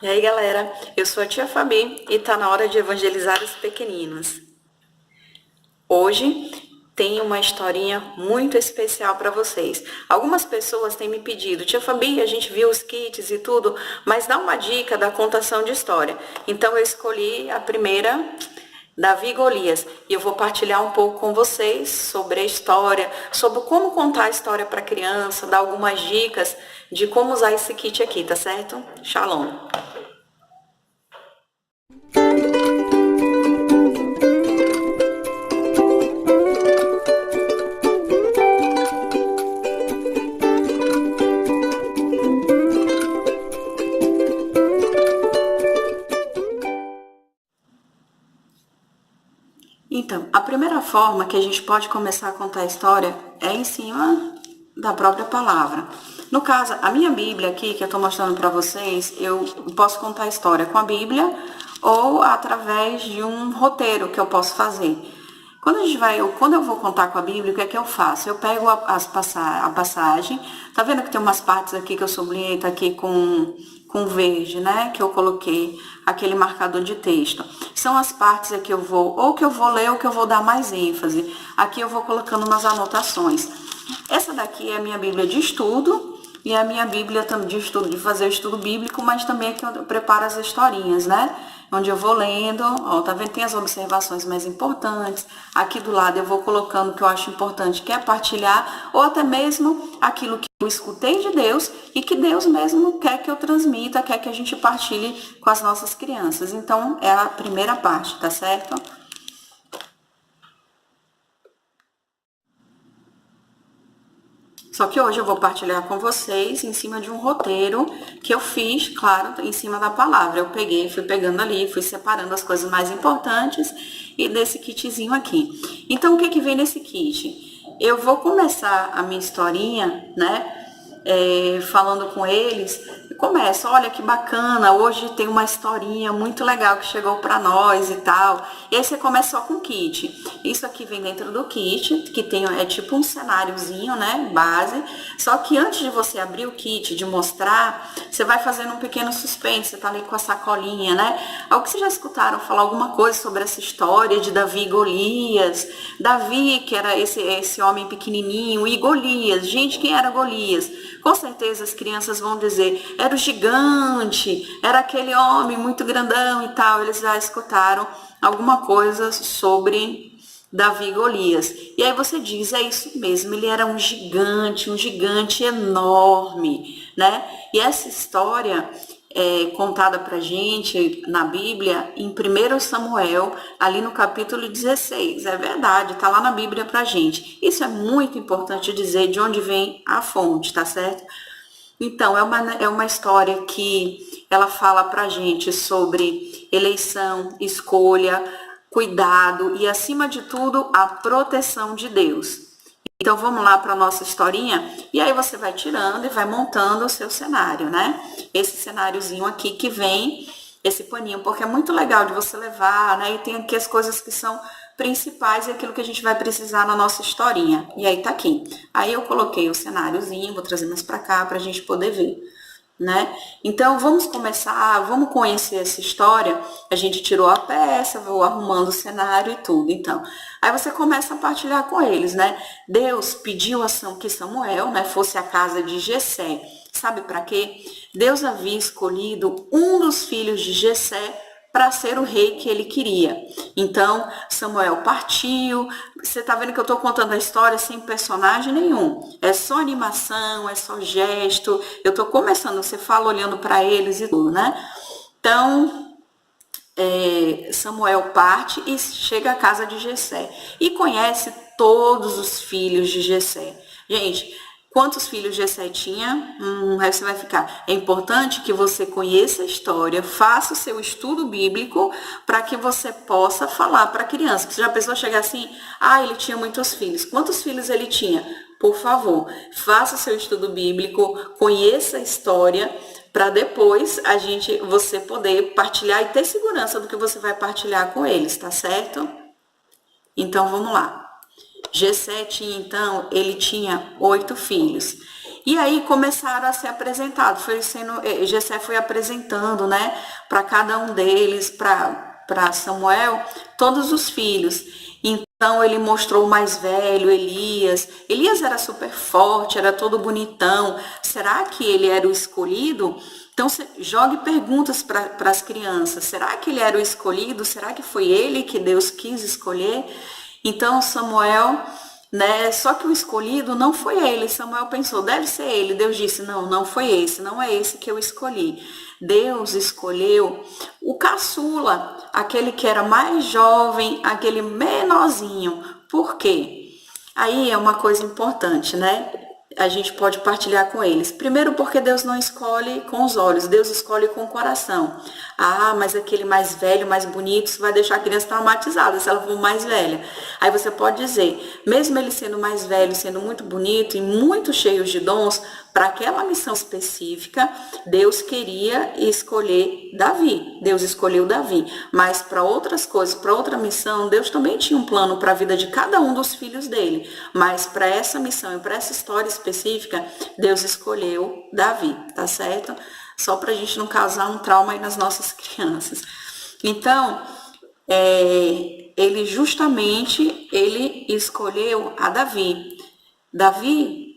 E aí, galera, eu sou a tia Fabi e tá na hora de evangelizar os pequeninos. Hoje tem uma historinha muito especial para vocês. Algumas pessoas têm me pedido, tia Fabi, a gente viu os kits e tudo, mas dá uma dica da contação de história. Então eu escolhi a primeira, Davi e Golias, e eu vou partilhar um pouco com vocês sobre a história, sobre como contar a história para criança, dar algumas dicas de como usar esse kit aqui, tá certo? Shalom! Então, a primeira forma que a gente pode começar a contar a história é em cima da própria palavra. No caso, a minha Bíblia aqui, que eu estou mostrando para vocês, eu posso contar a história com a Bíblia ou através de um roteiro que eu posso fazer. Quando eu vou contar com a Bíblia, o que é que eu faço? Eu pego a passagem, tá vendo que tem umas partes aqui que eu sublinhei, tá aqui com verde, né? Que eu coloquei aquele marcador de texto. São as partes aqui que eu vou ler ou que eu vou dar mais ênfase. Aqui eu vou colocando umas anotações. Essa daqui é a minha Bíblia de estudo e a minha Bíblia de estudo, de fazer o estudo bíblico, mas também é que eu preparo as historinhas, né? Onde eu vou lendo, ó, tá vendo? Tem as observações mais importantes. Aqui do lado eu vou colocando o que eu acho importante, que é partilhar, ou até mesmo aquilo que eu escutei de Deus e que Deus mesmo quer que eu transmita, quer que a gente partilhe com as nossas crianças. Então, é a primeira parte, tá certo? Só que hoje eu vou partilhar com vocês em cima de um roteiro que eu fiz, claro, em cima da palavra. Eu peguei, fui pegando ali, fui separando as coisas mais importantes e desse kitzinho aqui. Então, o que que vem nesse kit? Eu vou começar a minha historinha, né? Falando com eles, e começa, olha que bacana, hoje tem uma historinha muito legal que chegou para nós e tal. E aí você começa só com o kit. Isso aqui vem dentro do kit, que é tipo um cenáriozinho, né, base. Só que antes de você abrir o kit, de mostrar, você vai fazendo um pequeno suspense, você tá ali com a sacolinha, né? Algo que vocês já escutaram falar alguma coisa sobre essa história de Davi e Golias. Davi, que era esse homem pequenininho, e Golias. Gente, quem era Golias? Com certeza as crianças vão dizer, era o gigante, era aquele homem muito grandão e tal. Eles já escutaram alguma coisa sobre Davi e Golias. E aí você diz, é isso mesmo, ele era um gigante enorme, né? E essa história é contada pra gente na Bíblia, em 1 Samuel, ali no capítulo 16. É verdade, tá lá na Bíblia pra gente. Isso é muito importante dizer de onde vem a fonte, tá certo? Então, é uma história que ela fala pra gente sobre eleição, escolha, cuidado e, acima de tudo, a proteção de Deus. Então, vamos lá para a nossa historinha? E aí você vai tirando e vai montando o seu cenário, né? Esse cenáriozinho aqui que vem, esse paninho, porque é muito legal de você levar, né? E tem aqui as coisas que são principais e aquilo que a gente vai precisar na nossa historinha. E aí tá aqui. Aí eu coloquei o cenáriozinho, vou trazer mais para cá para a gente poder ver, né? Então vamos começar, vamos conhecer essa história. A gente tirou a peça, vou arrumando o cenário e tudo. Então, aí você começa a partilhar com eles, né? Deus pediu que Samuel, né, fosse à casa de Jessé. Sabe para quê? Deus havia escolhido um dos filhos de Jessé para ser o rei que ele queria. Então, Samuel partiu. Você tá vendo que eu tô contando a história sem personagem nenhum. É só animação, é só gesto. Eu tô começando, você fala olhando para eles e tudo, né? Então, Samuel parte e chega à casa de Jessé. E conhece todos os filhos de Jessé. Gente, quantos filhos Jessé tinha? Aí você vai ficar. É importante que você conheça a história, faça o seu estudo bíblico para que você possa falar para a criança. Porque já a pessoa chegar assim, ele tinha muitos filhos. Quantos filhos ele tinha? Por favor, faça o seu estudo bíblico, conheça a história, para depois você poder partilhar e ter segurança do que você vai partilhar com eles, tá certo? Então vamos lá. Jessé tinha, então, ele tinha 8 filhos. E aí começaram a ser apresentados, Jessé foi apresentando, né, para cada um deles, para Samuel, todos os filhos. Então ele mostrou o mais velho, Elias. Elias era super forte, era todo bonitão. Será que ele era o escolhido? Então jogue perguntas para as crianças. Será que ele era o escolhido? Será que foi ele que Deus quis escolher? Então Samuel, né? Só que o escolhido não foi ele. Samuel pensou, deve ser ele. Deus disse, não, não foi esse, não é esse que eu escolhi. Deus escolheu o caçula, aquele que era mais jovem, aquele menorzinho. Por quê? Aí é uma coisa importante, né? A gente pode partilhar com eles. Primeiro, porque Deus não escolhe com os olhos, Deus escolhe com o coração. Ah, mas aquele mais velho, mais bonito, isso vai deixar a criança traumatizada se ela for mais velha. Aí você pode dizer, mesmo ele sendo mais velho, sendo muito bonito e muito cheio de dons, para aquela missão específica, Deus queria escolher Davi. Deus escolheu Davi. Mas para outras coisas, para outra missão, Deus também tinha um plano para a vida de cada um dos filhos dele. Mas para essa missão e para essa história específica, Deus escolheu Davi, tá certo? Só para a gente não causar um trauma aí nas nossas crianças. Então, ele escolheu a Davi. Davi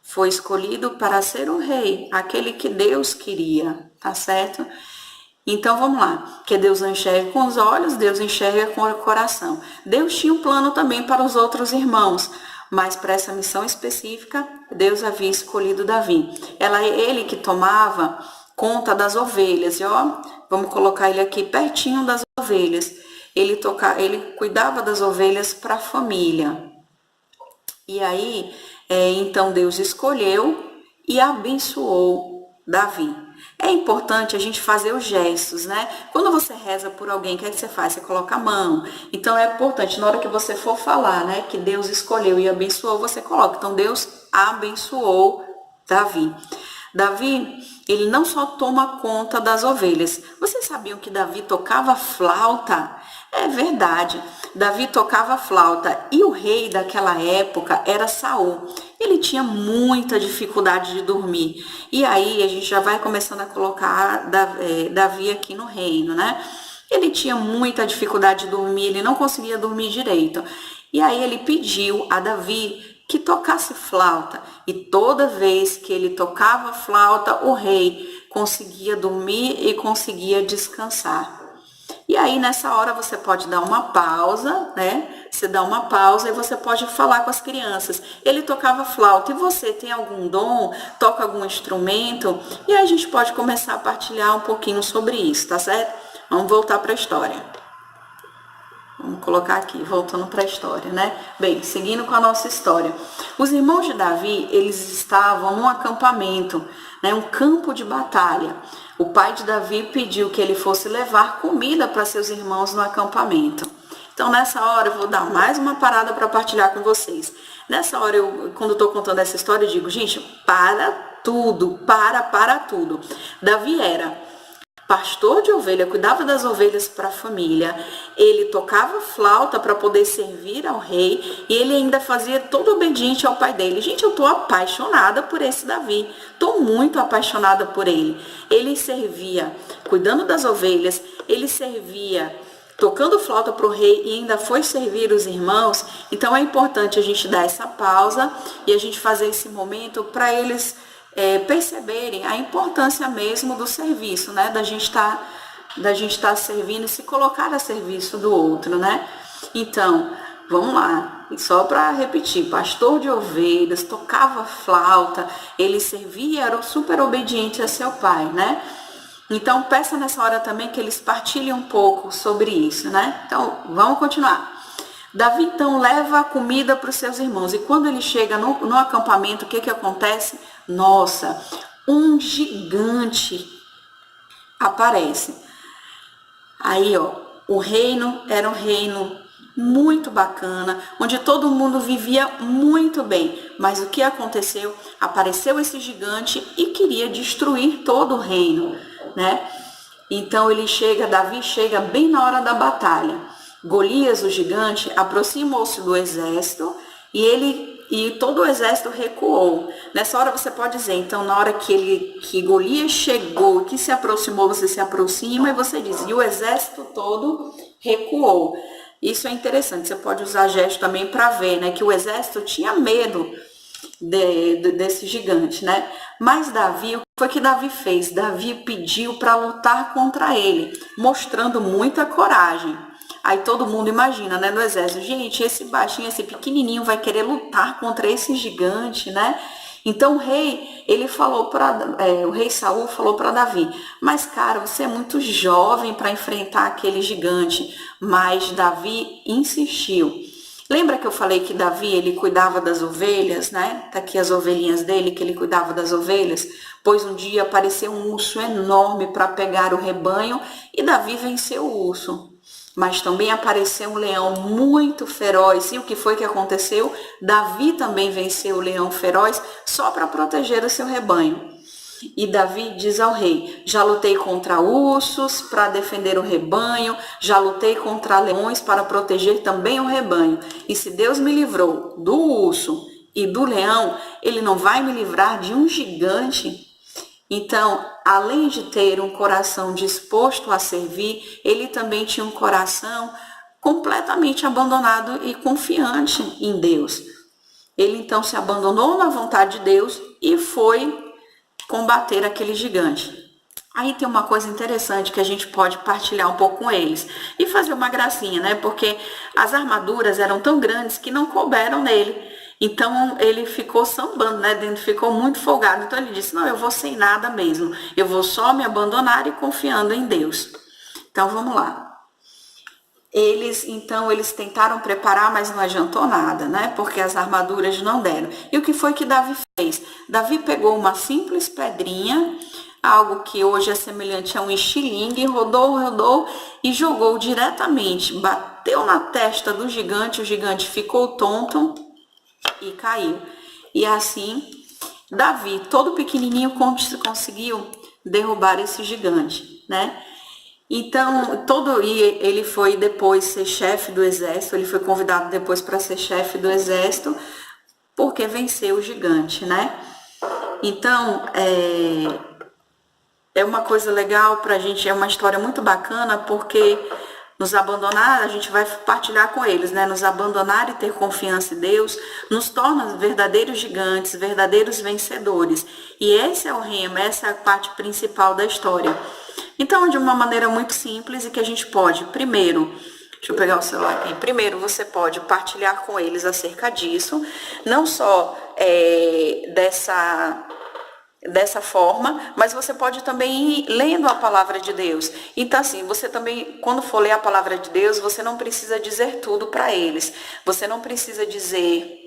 foi escolhido para ser o rei, aquele que Deus queria, tá certo? Então vamos lá, que Deus não enxerga com os olhos, Deus enxerga com o coração. Deus tinha um plano também para os outros irmãos, mas para essa missão específica, Deus havia escolhido Davi. Ele que tomava conta das ovelhas, e ó, vamos colocar ele aqui pertinho das ovelhas. Ele cuidava das ovelhas para a família. E aí, então Deus escolheu e abençoou Davi. É importante a gente fazer os gestos, né? Quando você reza por alguém, o que é que você faz? Você coloca a mão. Então é importante, na hora que você for falar, né, que Deus escolheu e abençoou, você coloca. Então Deus abençoou Davi. Davi, ele não só toma conta das ovelhas. Vocês sabiam que Davi tocava flauta? É verdade. Davi tocava flauta e o rei daquela época era Saul. Ele tinha muita dificuldade de dormir. E aí a gente já vai começando a colocar Davi aqui no reino, né? Ele tinha muita dificuldade de dormir, ele não conseguia dormir direito. E aí ele pediu a Davi que tocasse flauta. E toda vez que ele tocava flauta, o rei conseguia dormir e conseguia descansar. E aí, nessa hora, você pode dar uma pausa, né? Você dá uma pausa e você pode falar com as crianças. Ele tocava flauta. E você tem algum dom? Toca algum instrumento? E aí a gente pode começar a partilhar um pouquinho sobre isso, tá certo? Vamos voltar para a história. Vamos colocar aqui, voltando para a história, né? Bem, seguindo com a nossa história. Os irmãos de Davi, eles estavam num acampamento, né? Um campo de batalha. O pai de Davi pediu que ele fosse levar comida para seus irmãos no acampamento. Então, nessa hora, eu vou dar mais uma parada para partilhar com vocês. Nessa hora, quando eu estou contando essa história, eu digo, gente, para tudo. Davi era pastor de ovelha, cuidava das ovelhas para a família, ele tocava flauta para poder servir ao rei e ele ainda fazia todo obediente ao pai dele. Gente, eu estou apaixonada por esse Davi, estou muito apaixonada por ele. Ele servia cuidando das ovelhas, ele servia tocando flauta para o rei e ainda foi servir os irmãos. Então é importante a gente dar essa pausa e a gente fazer esse momento para eles perceberem a importância mesmo do serviço, né? Da gente tá servindo e se colocar a serviço do outro, né? Então, vamos lá. Só para repetir, pastor de ovelhas, tocava flauta, ele servia, era super obediente a seu pai, né? Então, peça nessa hora também que eles partilhem um pouco sobre isso, né? Então, vamos continuar. Davi, então, leva a comida para os seus irmãos. E quando ele chega no acampamento, o que acontece? Nossa, um gigante aparece. Aí, ó, o reino era um reino muito bacana, onde todo mundo vivia muito bem. Mas o que aconteceu? Apareceu esse gigante e queria destruir todo o reino, né? Então Davi chega bem na hora da batalha. Golias, o gigante, aproximou-se do exército e ele e todo o exército recuou. Nessa hora você pode dizer, então na hora que Golias chegou, que se aproximou, você se aproxima e você diz, e o exército todo recuou. Isso é interessante, você pode usar gesto também para ver, né, que o exército tinha medo desse gigante, né? Mas Davi, o que foi que Davi fez? Davi pediu para lutar contra ele, mostrando muita coragem. Aí todo mundo imagina, né, no exército, gente, esse baixinho, esse pequenininho vai querer lutar contra esse gigante, né? Então o rei, o rei Saul falou para Davi, mas cara, você é muito jovem para enfrentar aquele gigante. Mas Davi insistiu. Lembra que eu falei que Davi, ele cuidava das ovelhas, né? Tá aqui as ovelhinhas dele, que ele cuidava das ovelhas. Pois um dia apareceu um urso enorme para pegar o rebanho e Davi venceu o urso. Mas também apareceu um leão muito feroz. E o que foi que aconteceu? Davi também venceu o leão feroz só para proteger o seu rebanho. E Davi diz ao rei, já lutei contra ursos para defender o rebanho, já lutei contra leões para proteger também o rebanho. E se Deus me livrou do urso e do leão, ele não vai me livrar de um gigante? Então, além de ter um coração disposto a servir, ele também tinha um coração completamente abandonado e confiante em Deus. Ele então se abandonou na vontade de Deus e foi combater aquele gigante. Aí tem uma coisa interessante que a gente pode partilhar um pouco com eles e fazer uma gracinha, né? Porque as armaduras eram tão grandes que não couberam nele. Então ele ficou sambando, né? Dentro, ficou muito folgado. Então ele disse, não, eu vou sem nada mesmo. Eu vou só me abandonar e confiando em Deus. Então vamos lá. Eles tentaram preparar, mas não adiantou nada, né? Porque as armaduras não deram. E o que foi que Davi fez? Davi pegou uma simples pedrinha, algo que hoje é semelhante a um estilingue, rodou e jogou diretamente, bateu na testa do gigante, o gigante ficou tonto e caiu. E assim, Davi, todo pequenininho, conseguiu derrubar esse gigante, né? Então, ele foi depois ser chefe do exército, ele foi convidado depois para ser chefe do exército, porque venceu o gigante, né? Então, é uma coisa legal para a gente, é uma história muito bacana, porque nos abandonar, a gente vai partilhar com eles, né? Nos abandonar e ter confiança em Deus, nos torna verdadeiros gigantes, verdadeiros vencedores. E esse é o rema, essa é a parte principal da história. Então, de uma maneira muito simples e que a gente pode, primeiro, deixa eu pegar o celular aqui. Primeiro, você pode partilhar com eles acerca disso, não só dessa forma, mas você pode também ir lendo a palavra de Deus. Então, assim, você também, quando for ler a palavra de Deus, você não precisa dizer tudo para eles. Você não precisa dizer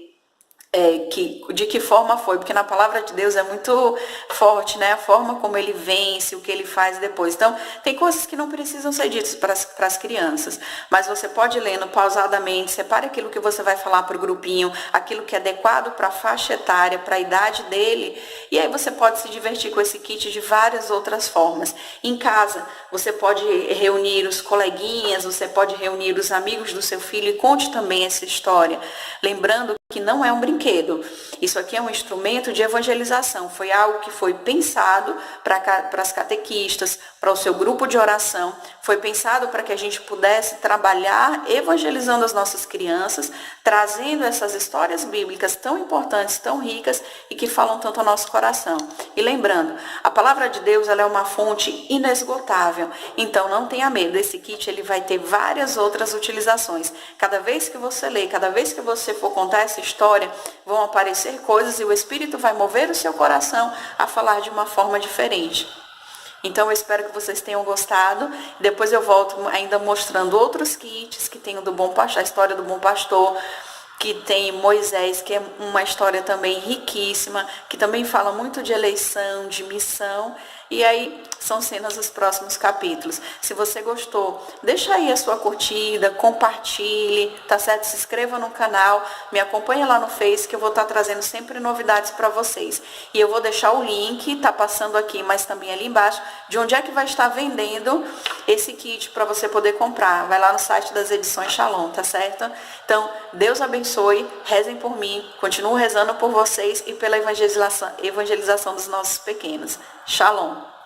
de que forma foi, porque na palavra de Deus é muito forte, né? A forma como ele vence, o que ele faz depois. Então, tem coisas que não precisam ser ditas para as crianças, mas você pode ir lendo pausadamente, separe aquilo que você vai falar para o grupinho, aquilo que é adequado para a faixa etária, para a idade dele, e aí você pode se divertir com esse kit de várias outras formas. Em casa, você pode reunir os coleguinhas, você pode reunir os amigos do seu filho e conte também essa história, lembrando que não é um brinquedo. Isso aqui é um instrumento de evangelização. Foi algo que foi pensado para as catequistas, para o seu grupo de oração. Foi pensado para que a gente pudesse trabalhar evangelizando as nossas crianças, trazendo essas histórias bíblicas tão importantes, tão ricas e que falam tanto ao nosso coração. E lembrando, a palavra de Deus, ela é uma fonte inesgotável. Então não tenha medo. Esse kit, ele vai ter várias outras utilizações. Cada vez que você lê, cada vez que você for contar essa história, vão aparecer coisas e o Espírito vai mover o seu coração a falar de uma forma diferente. Então eu espero que vocês tenham gostado. Depois eu volto ainda mostrando outros kits, que tem o do Bom Pastor, a história do Bom Pastor, que tem Moisés, que é uma história também riquíssima, que também fala muito de eleição, de missão. E aí são cenas dos próximos capítulos. Se você gostou, deixa aí a sua curtida, compartilhe, tá certo? Se inscreva no canal, me acompanha lá no Face, que eu vou estar trazendo sempre novidades para vocês. E eu vou deixar o link, tá passando aqui, mas também ali embaixo, de onde é que vai estar vendendo esse kit para você poder comprar. Vai lá no site das Edições Shalom, tá certo? Então, Deus abençoe abençoe, rezem por mim, continuo rezando por vocês e pela evangelização dos nossos pequenos. Shalom.